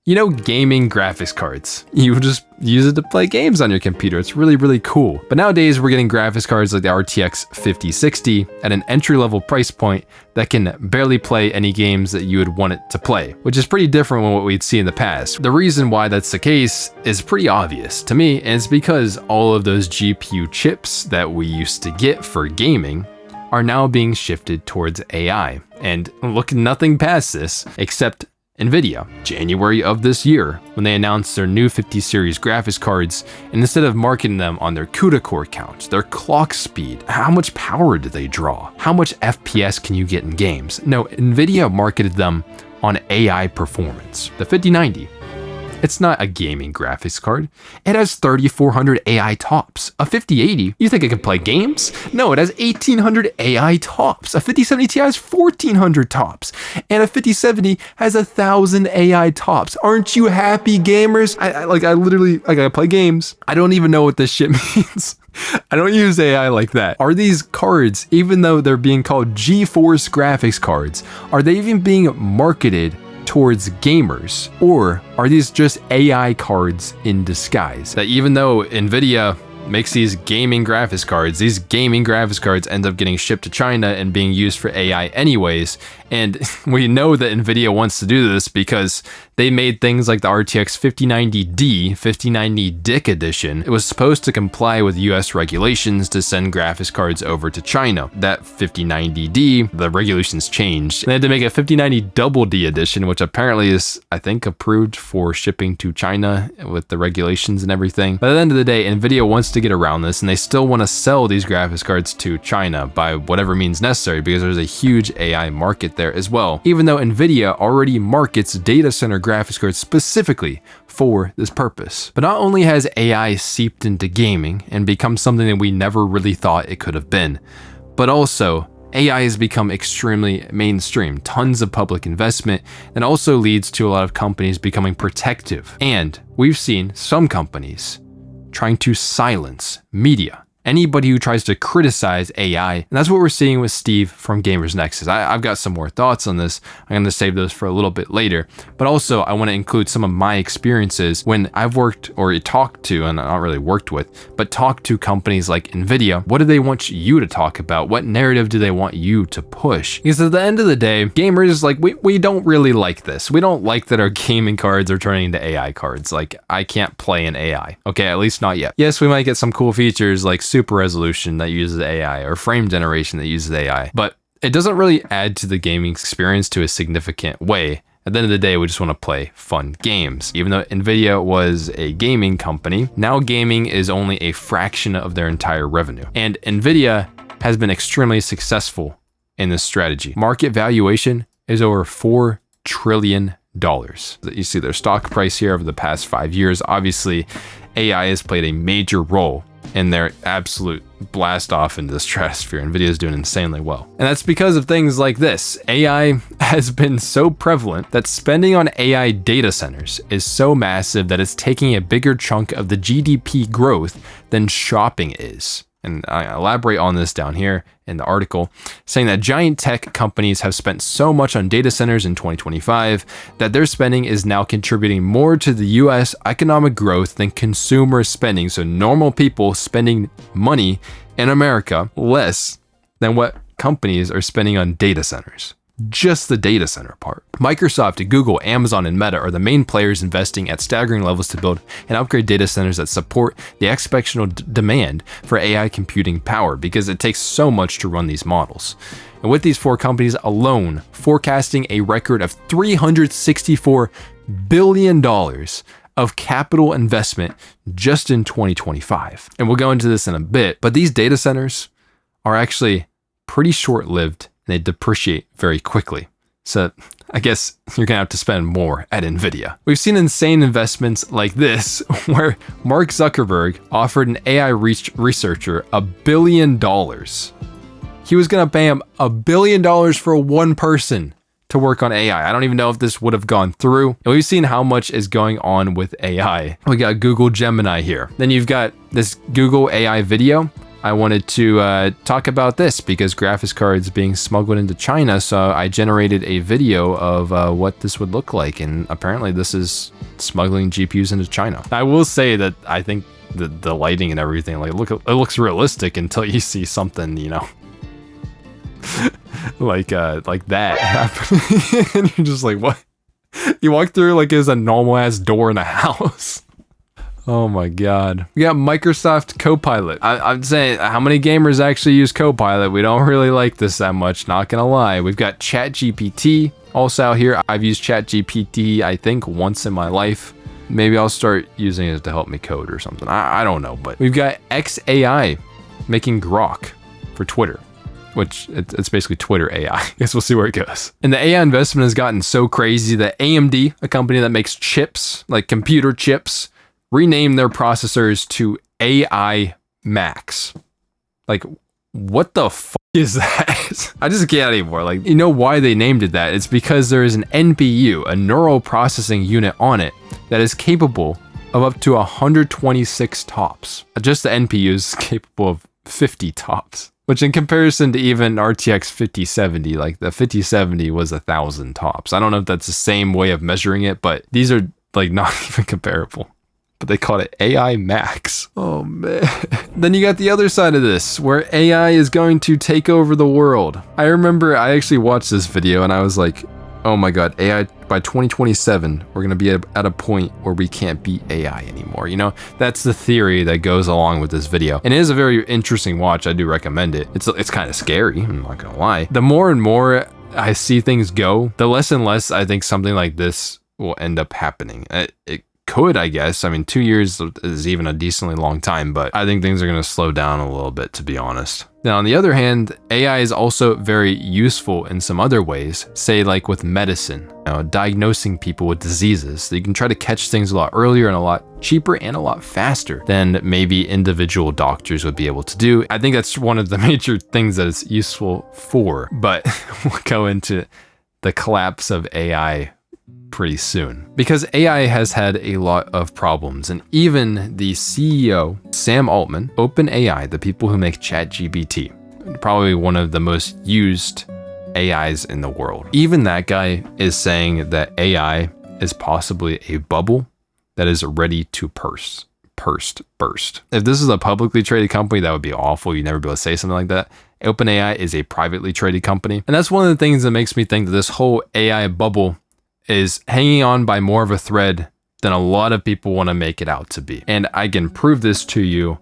You know, gaming graphics cards. You just use it to play games on your computer. It's really, really cool. But nowadays we're getting graphics cards like the RTX 5060 at an entry-level price point that can barely play any games that you would want it to play, which is pretty different from what we'd see in the past. The reason why that's the case is pretty obvious to me, and it's because all of those GPU chips that we used to get for gaming are now being shifted towards AI. And look, nothing past this except NVIDIA, January of this year, when they announced their new 50 series graphics cards, and instead of marketing them on their CUDA core count, their clock speed, how much power do they draw, how much FPS can you get in games? No, NVIDIA marketed them on AI performance. The 5090, it's not a gaming graphics card. It has 3400 AI tops. A 5080, you think it can play games? No, it has 1800 AI tops. A 5070 Ti has 1400 tops. And a 5070 has 1000 AI tops. Aren't you happy, gamers? I gotta play games. I don't even know what this shit means. I don't use AI like that. Are these cards, even though they're being called GeForce graphics cards, are they even being marketed towards gamers, or are these just AI cards in disguise? That even though NVIDIA makes these gaming graphics cards, these gaming graphics cards end up getting shipped to China and being used for AI anyways, and we know that NVIDIA wants to do this because they made things like the RTX 5090D, 5090 DIC edition. It was supposed to comply with US regulations to send graphics cards over to China. That 5090D, the regulations changed. They had to make a 5090 Double D edition, which apparently is, I think, approved for shipping to China with the regulations and everything. But at the end of the day, NVIDIA wants to get around this, and they still want to sell these graphics cards to China by whatever means necessary, because there's a huge AI market there as well, even though NVIDIA already markets data center graphics cards specifically for this purpose. But not only has AI seeped into gaming and become something that we never really thought it could have been, but also AI has become extremely mainstream, tons of public investment, and also leads to a lot of companies becoming protective. And we've seen some companies trying to silence media, anybody who tries to criticize AI. And that's what we're seeing with Steve from Gamers Nexus. I've got some more thoughts on this. I'm going to save those for a little bit later. But also, I want to include some of my experiences when I've worked or talked to, and not really worked with, but talked to companies like NVIDIA. What do they want you to talk about? What narrative do they want you to push? Because at the end of the day, gamers, like, we don't really like this. We don't like that our gaming cards are turning into AI cards. Like, I can't play in AI. Okay, at least not yet. Yes, we might get some cool features like super resolution that uses AI or frame generation that uses AI, but it doesn't really add to the gaming experience to a significant way. At the end of the day, we just want to play fun games. Even though NVIDIA was a gaming company, now gaming is only a fraction of their entire revenue. And NVIDIA has been extremely successful in this strategy. Market valuation is over $4 trillion. You see their stock price here over the past 5 years. Obviously, AI has played a major role in their absolute blast off into the stratosphere. NVIDIA is doing insanely well. And that's because of things like this. AI has been so prevalent that spending on AI data centers is so massive that it's taking a bigger chunk of the GDP growth than shopping is. And I elaborate on this down here in the article, saying that giant tech companies have spent so much on data centers in 2025 that their spending is now contributing more to the US economic growth than consumer spending. So normal people spending money in America less than what companies are spending on data centers. Just the data center part. Microsoft, Google, Amazon, and Meta are the main players investing at staggering levels to build and upgrade data centers that support the exponential demand for AI computing power, because it takes so much to run these models. And with these four companies alone forecasting a record of $364 billion of capital investment just in 2025. And we'll go into this in a bit, but these data centers are actually pretty short-lived. They depreciate very quickly. So I guess you're gonna have to spend more at NVIDIA. We've seen insane investments like this, where Mark Zuckerberg offered an AI researcher $1 billion. He was gonna pay him $1 billion for one person to work on AI. I don't even know if this would have gone through. And we've seen how much is going on with AI. We got Google Gemini here. Then you've got this Google AI video. I wanted to talk about this because graphics cards being smuggled into China. So I generated a video of what this would look like. And apparently this is smuggling GPUs into China. I will say that I think the lighting and everything, like, it looks realistic until you see something, you know, like that happening. And you're just like, what? You walk through like it's a normal ass door in a house. Oh my god. We got Microsoft Copilot. I'm saying, how many gamers actually use Copilot? We don't really like this that much, not gonna lie. We've got ChatGPT also out here. I've used ChatGPT, I think, once in my life. Maybe I'll start using it to help me code or something. I don't know, but we've got XAI making Grok for Twitter, which it's basically Twitter AI. I guess we'll see where it goes. And the AI investment has gotten so crazy that AMD, a company that makes chips, like computer chips, renamed their processors to AI Max. Like, what the fuck is that? I just can't anymore. Like, you know why they named it that? It's because there is an NPU, a neural processing unit on it, that is capable of up to 126 tops. Just the NPU is capable of 50 tops, which in comparison to even RTX 5070, like the 5070 was 1,000 tops. I don't know if that's the same way of measuring it, but these are like not even comparable. But they call it AI Max. Oh man. Then you got the other side of this, where AI is going to take over the world. I remember I actually watched this video and I was like, oh my god, AI, by 2027, we're gonna be at a point where we can't beat AI anymore. You know, that's the theory that goes along with this video. And it is a very interesting watch, I do recommend it. It's kind of scary, I'm not gonna lie. The more and more I see things go, the less and less I think something like this will end up happening. It could, I guess. I mean, 2 years is even a decently long time, but I think things are going to slow down a little bit, to be honest. Now, on the other hand, AI is also very useful in some other ways, say like with medicine, you know, diagnosing people with diseases. So you can try to catch things a lot earlier and a lot cheaper and a lot faster than maybe individual doctors would be able to do. I think that's one of the major things that it's useful for, but we'll go into the collapse of AI pretty soon, because AI has had a lot of problems, and even the CEO, Sam Altman, OpenAI, the people who make ChatGPT, probably one of the most used AIs in the world, even that guy is saying that AI is possibly a bubble that is ready to burst. If this is a publicly traded company, that would be awful. You'd never be able to say something like that. OpenAI is a privately traded company, and that's one of the things that makes me think that this whole AI bubble is hanging on by more of a thread than a lot of people want to make it out to be. And I can prove this to you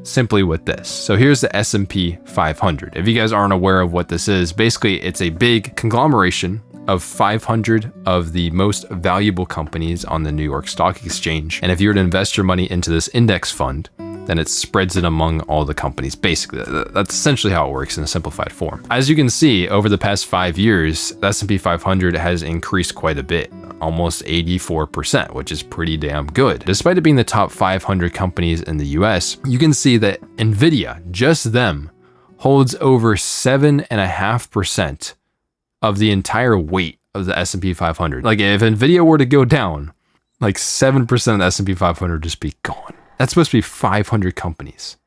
simply with this. So here's the S&P 500. If you guys aren't aware of what this is, basically it's a big conglomeration of 500 of the most valuable companies on the New York Stock Exchange. And if you were to invest your money into this index fund, then it spreads it among all the companies. Basically, that's essentially how it works in a simplified form. As you can see, over the past 5 years, the S&P 500 has increased quite a bit, almost 84%, which is pretty damn good. Despite it being the top 500 companies in the US, you can see that Nvidia, just them, holds over 7.5% of the entire weight of the S&P 500. Like, if Nvidia were to go down, like 7% of the S&P 500 would just be gone. That's supposed to be 500 companies.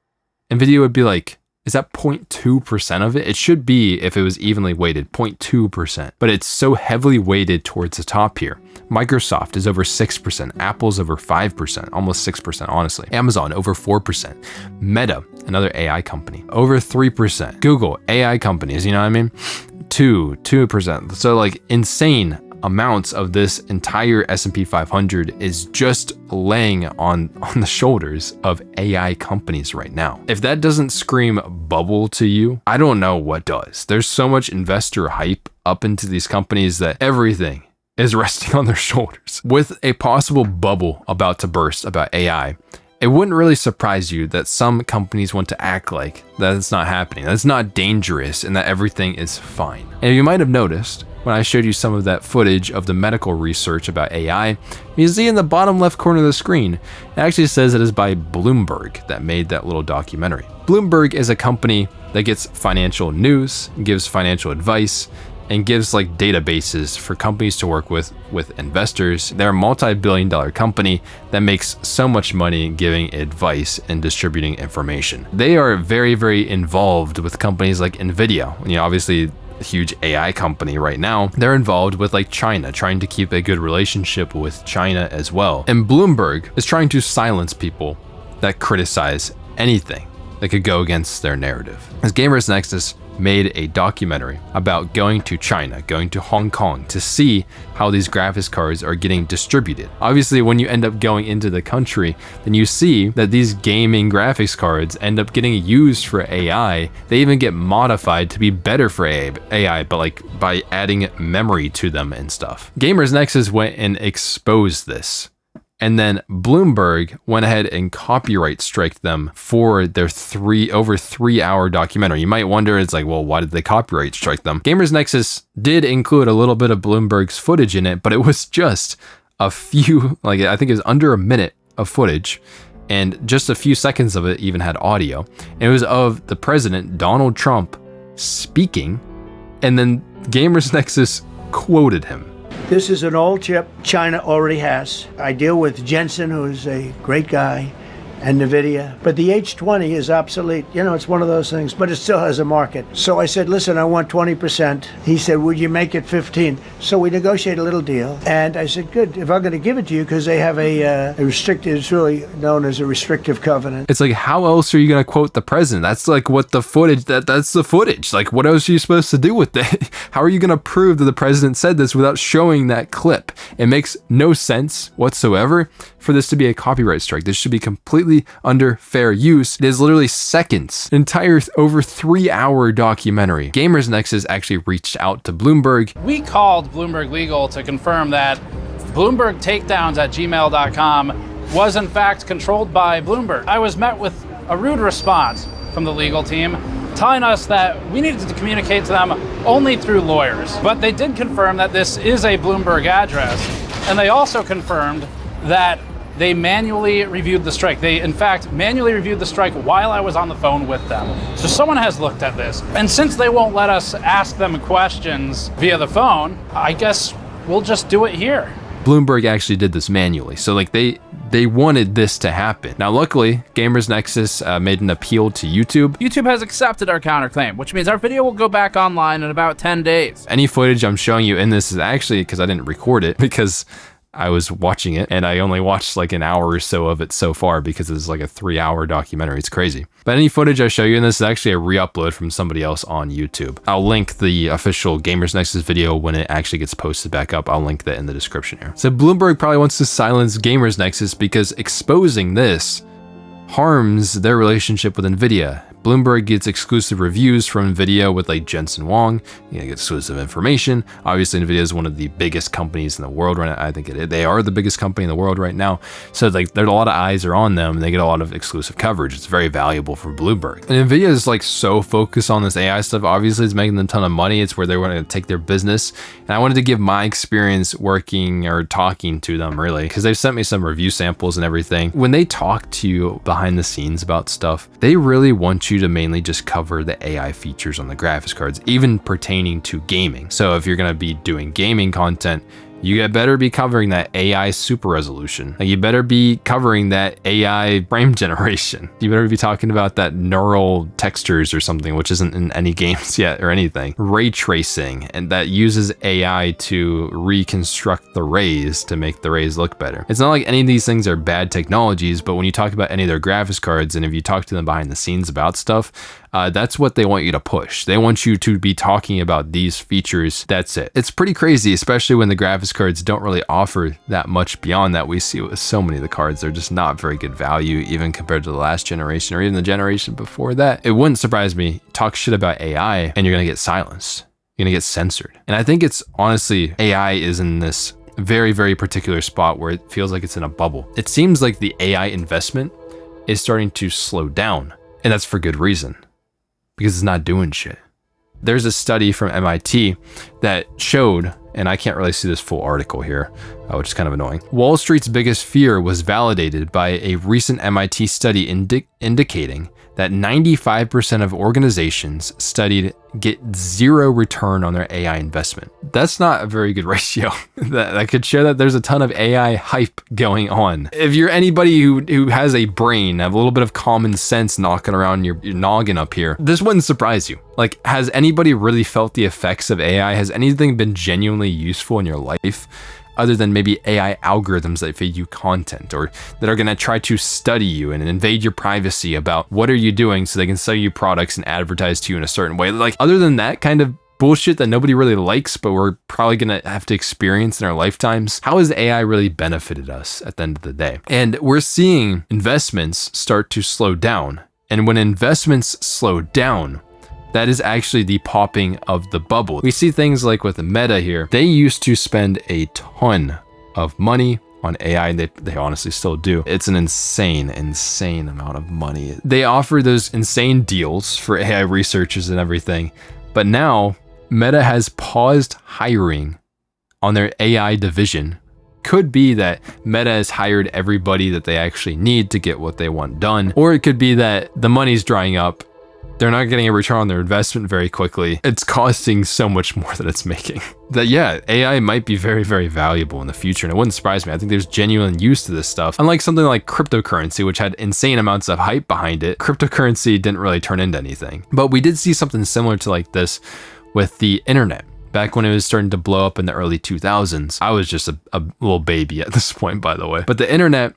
Nvidia would be like, is that 0.2% of it? It should be, if it was evenly weighted, 0.2%. But it's so heavily weighted towards the top here. Microsoft is over 6%. Apple's over 5%, almost 6%, honestly. Amazon, over 4%. Meta, another AI company, over 3%. Google, AI companies, you know what I mean? 2%. So like insane amounts of this entire S&P 500 is just laying on the shoulders of AI companies right now. If that doesn't scream bubble to you, I don't know what does. There's so much investor hype up into these companies that everything is resting on their shoulders. With a possible bubble about to burst about AI, it wouldn't really surprise you that some companies want to act like that it's not happening, that it's not dangerous, and that everything is fine. And you might have noticed when I showed you some of that footage of the medical research about AI, you see in the bottom left corner of the screen, it actually says it is by Bloomberg that made that little documentary. Bloomberg is a company that gets financial news, gives financial advice, and gives like databases for companies to work with investors. They're a multi-billion-dollar company that makes so much money giving advice and distributing information. They are very, very involved with companies like Nvidia. Obviously a huge AI company right now. They're involved with like China, trying to keep a good relationship with China as well. And Bloomberg is trying to silence people that criticize anything that could go against their narrative. As Gamers Nexus made a documentary about going to China, going to Hong Kong to see how these graphics cards are getting distributed. Obviously, when you end up going into the country, then you see that these gaming graphics cards end up getting used for AI. They even get modified to be better for AI, but like by adding memory to them and stuff. Gamers Nexus went and exposed this. And then Bloomberg went ahead and copyright striked them for their over 3 hour documentary. You might wonder, it's like, well, why did they copyright strike them? Gamers Nexus did include a little bit of Bloomberg's footage in it, but it was just a few, like I think it was under a minute of footage, and just a few seconds of it even had audio. And it was of the president, Donald Trump, speaking, and then Gamers Nexus quoted him. This is an old chip China already has. I deal with Jensen, who's a great guy, and NVIDIA. But the H20 is obsolete. It's one of those things, but it still has a market. So I said, listen, I want 20%. He said, would you make it 15? So we negotiated a little deal. And I said, good, if I'm going to give it to you, because they have a restricted, it's really known as a restrictive covenant. It's like, how else are you going to quote the president? That's like what the footage, that's the footage. Like, what else are you supposed to do with it? How are you going to prove that the president said this without showing that clip? It makes no sense whatsoever for this to be a copyright strike. This should be completely under fair use. It is literally seconds, an entire over 3 hour documentary. Gamers Nexus actually reached out to Bloomberg. We called Bloomberg Legal to confirm that Bloomberg takedowns at gmail.com was in fact controlled by Bloomberg. I was met with a rude response from the legal team telling us that we needed to communicate to them only through lawyers. But they did confirm that this is a Bloomberg address, and they also confirmed that they manually reviewed the strike. They, in fact, manually reviewed the strike while I was on the phone with them. So someone has looked at this. And since they won't let us ask them questions via the phone, I guess we'll just do it here. Bloomberg actually did this manually. So like they wanted this to happen. Now, luckily, Gamers Nexus made an appeal to YouTube. YouTube has accepted our counterclaim, which means our video will go back online in about 10 days. Any footage I'm showing you in this is actually because I didn't record it, because I was watching it and I only watched like an hour or so of it so far because it's like a 3 hour documentary. It's crazy. But any footage I show you in this is actually a re-upload from somebody else on YouTube. I'll link the official Gamers Nexus video when it actually gets posted back up. I'll link that in the description here. So Bloomberg probably wants to silence Gamers Nexus because exposing this harms their relationship with Nvidia. Bloomberg gets exclusive reviews from Nvidia with like Jensen Huang. You get exclusive information. Obviously, Nvidia is one of the biggest companies in the world right now. I think they are the biggest company in the world right now. So like, there's a lot of eyes are on them, and they get a lot of exclusive coverage. It's very valuable for Bloomberg. And Nvidia is like so focused on this AI stuff. Obviously, it's making them a ton of money. It's where they want to take their business. And I wanted to give my experience working or talking to them, really, because they've sent me some review samples and everything. When they talk to you behind the scenes about stuff, they really want you to mainly just cover the AI features on the graphics cards, even pertaining to gaming. So if you're going to be doing gaming content, you better be covering that AI super resolution. Like, you better be covering that AI frame generation. You better be talking about that neural textures or something, which isn't in any games yet or anything. Ray tracing, and that uses AI to reconstruct the rays to make the rays look better. It's not like any of these things are bad technologies, but when you talk about any of their graphics cards, and if you talk to them behind the scenes about stuff, that's what they want you to push. They want you to be talking about these features. That's it. It's pretty crazy, especially when the graphics cards don't really offer that much beyond that. We see with so many of the cards, they're just not very good value, even compared to the last generation or even the generation before that. It wouldn't surprise me. Talk shit about AI and you're gonna get silenced. You're gonna get censored. And I think it's honestly, AI is in this very, very particular spot where it feels like it's in a bubble. It seems like the AI investment is starting to slow down, and that's for good reason, because it's not doing shit. There's a study from MIT that showed, and I can't really see this full article here, which is kind of annoying. Wall Street's biggest fear was validated by a recent MIT study indicating that 95% of organizations studied get zero return on their AI investment. That's not a very good ratio. that could show that there's a ton of AI hype going on. If you're anybody who has a brain, have a little bit of common sense knocking around your noggin up here, this wouldn't surprise you. Like, has anybody really felt the effects of AI? Has anything been genuinely useful in your life? Other than maybe AI algorithms that feed you content or that are going to try to study you and invade your privacy about what are you doing so they can sell you products and advertise to you in a certain way. Like, other than that kind of bullshit that nobody really likes, but we're probably going to have to experience in our lifetimes, how has AI really benefited us at the end of the day? And we're seeing investments start to slow down. And when investments slow down, that is actually the popping of the bubble. We see things like with Meta here. They used to spend a ton of money on AI, and they honestly still do. It's an insane amount of money. They offer those insane deals for AI researchers and everything. But now Meta has paused hiring on their AI division. Could be that Meta has hired everybody that they actually need to get what they want done. Or it could be that the money's drying up. They're not getting a return on their investment very quickly. It's costing so much more than it's making. That yeah, AI might be very, very valuable in the future, and it wouldn't surprise me. I think there's genuine use to this stuff. Unlike something like cryptocurrency, which had insane amounts of hype behind it, cryptocurrency didn't really turn into anything. But we did see something similar to like this with the internet. Back when it was starting to blow up in the early 2000s. I was just a little baby at this point, by the way. But the internet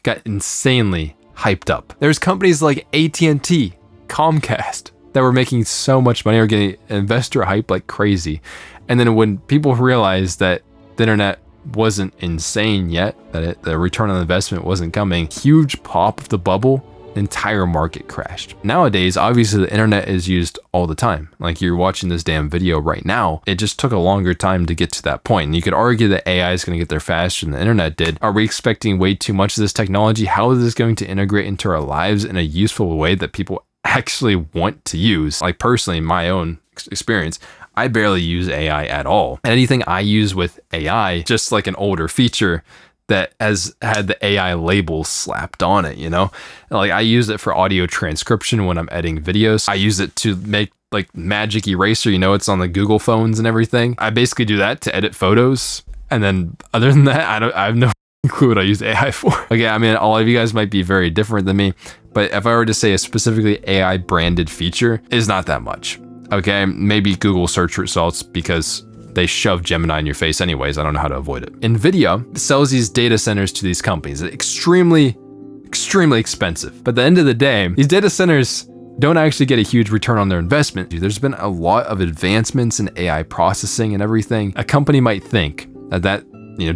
got insanely hyped up. There's companies like AT&T, Comcast that were making so much money or getting investor hype like crazy. And then when people realized that the internet wasn't insane yet, that the return on investment wasn't coming, huge pop of the bubble, the entire market crashed. Nowadays, obviously the internet is used all the time. Like you're watching this damn video right now. It just took a longer time to get to that point. And you could argue that AI is going to get there faster than the internet did. Are we expecting way too much of this technology? How is this going to integrate into our lives in a useful way that people actually want to use? Like personally, in my own experience, I barely use AI at all. And anything I use with AI, just like an older feature that has had the AI label slapped on it, you know? Like I use it for audio transcription when I'm editing videos. I use it to make like Magic Eraser, you know, it's on the Google phones and everything. I basically do that to edit photos. And then other than that, I have no clue what I use AI for. Okay, I mean, all of you guys might be very different than me, but if I were to say a specifically AI branded feature, is not that much. Okay, maybe Google search results because they shove Gemini in your face anyways. I don't know how to avoid it. NVIDIA sells these data centers to these companies. It's extremely expensive. But at the end of the day, these data centers don't actually get a huge return on their investment. There's been a lot of advancements in AI processing and everything. A company might think that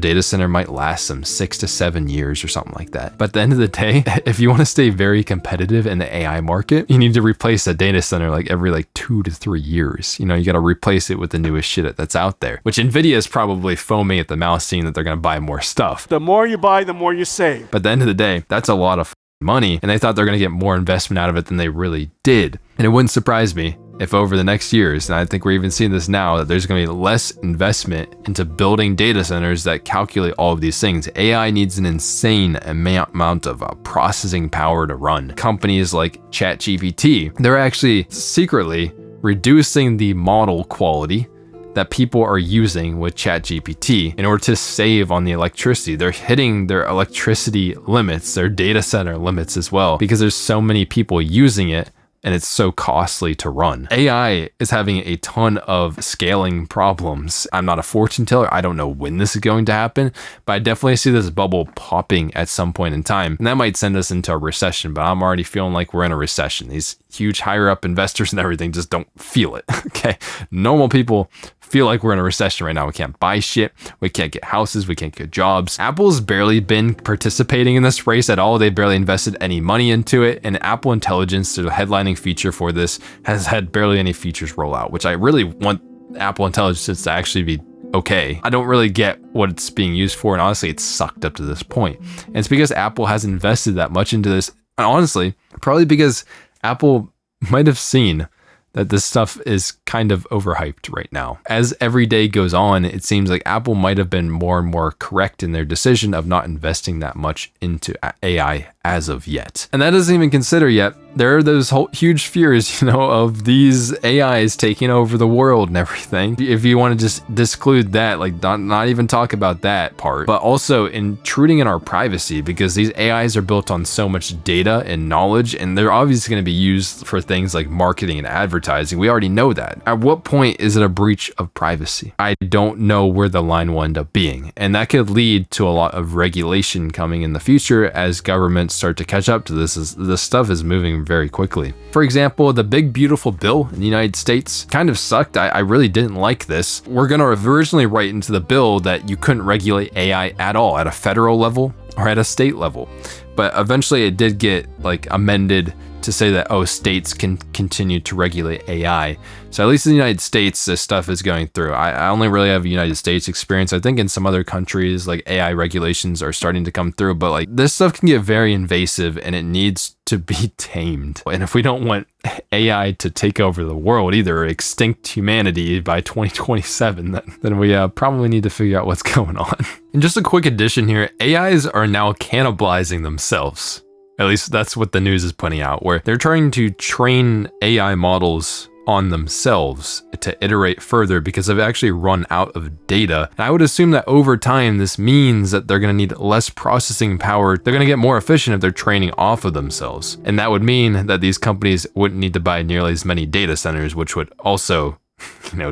data center might last some 6 to 7 years or something like that. But at the end of the day, if you want to stay very competitive in the AI market, you need to replace a data center like every 2 to 3 years. You got to replace it with the newest shit that's out there, which NVIDIA is probably foaming at the mouth seeing that they're going to buy more stuff. The more you buy, the more you save. But at the end of the day, that's a lot of money, and they thought they're going to get more investment out of it than they really did. And it wouldn't surprise me if over the next years, and I think we're even seeing this now, that there's going to be less investment into building data centers that calculate all of these things. AI needs an insane amount of processing power to run. Companies like ChatGPT, they're actually secretly reducing the model quality that people are using with ChatGPT in order to save on the electricity. They're hitting their electricity limits, their data center limits as well, because there's so many people using it and it's so costly to run. AI is having a ton of scaling problems. I'm not a fortune teller. I don't know when this is going to happen, but I definitely see this bubble popping at some point in time. And that might send us into a recession, but I'm already feeling like we're in a recession. These huge higher up investors and everything just don't feel it, okay? Normal people feel like we're in a recession right now. We can't buy shit. We can't get houses. We can't get jobs. Apple's barely been participating in this race at all. They've barely invested any money into it. And Apple Intelligence, the headlining feature for this, has had barely any features roll out, which I really want Apple Intelligence to actually be okay. I don't really get what it's being used for. And honestly, it's sucked up to this point. And it's because Apple has invested that much into this. And honestly, probably because Apple might have seen that this stuff is kind of overhyped right now. As every day goes on, it seems like Apple might have been more and more correct in their decision of not investing that much into AI as of yet. And that doesn't even consider yet there are those whole huge fears, of these AIs taking over the world and everything. If you want to just disclude that, like not even talk about that part, but also intruding in our privacy, because these AIs are built on so much data and knowledge, and they're obviously going to be used for things like marketing and advertising. We already know that. At what point is it a breach of privacy? I don't know where the line will end up being, and that could lead to a lot of regulation coming in the future as governments start to catch up to this. This stuff is moving very quickly. For example, the big beautiful bill in the United States kind of sucked. I really didn't like this. We're going to originally write into the bill that you couldn't regulate AI at all at a federal level or at a state level, but eventually it did get amended to say that, states can continue to regulate AI. So at least in the United States, this stuff is going through. I only really have United States experience. I think in some other countries, AI regulations are starting to come through, but this stuff can get very invasive and it needs to be tamed. And if we don't want AI to take over the world, either extinct humanity by 2027, then we probably need to figure out what's going on. And just a quick addition here, AIs are now cannibalizing themselves. At least that's what the news is putting out, where they're trying to train AI models on themselves to iterate further because they've actually run out of data. And I would assume that over time, this means that they're going to need less processing power. They're going to get more efficient if they're training off of themselves. And that would mean that these companies wouldn't need to buy nearly as many data centers, which would also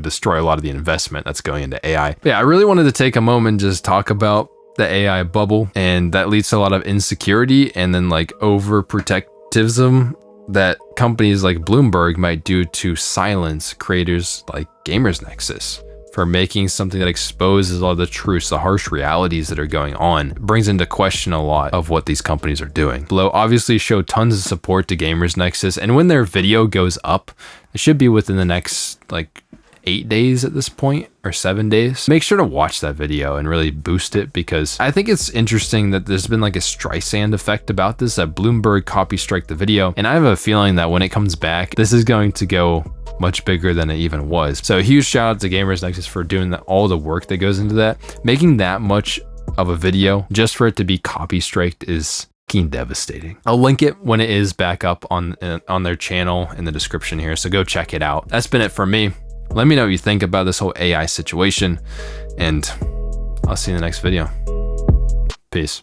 destroy a lot of the investment that's going into AI. But yeah, I really wanted to take a moment and just talk about the AI bubble, and that leads to a lot of insecurity and then overprotectivism that companies like Bloomberg might do to silence creators like Nexus for making something that exposes all the truths, the harsh realities that are going on. It brings into question a lot of what these companies are doing. Below obviously show tons of support to Nexus, and when their video goes up, it should be within the next 8 days at this point, or 7 days. Make sure to watch that video and really boost it, because I think it's interesting that there's been a Streisand effect about this, that Bloomberg copy strike the video. And I have a feeling that when it comes back, this is going to go much bigger than it even was. So a huge shout out to Nexus for doing all the work that goes into that. Making that much of a video just for it to be copy striked is devastating. I'll link it when it is back up on their channel in the description here, so go check it out. That's been it for me. Let me know what you think about this whole AI situation, and I'll see you in the next video. Peace.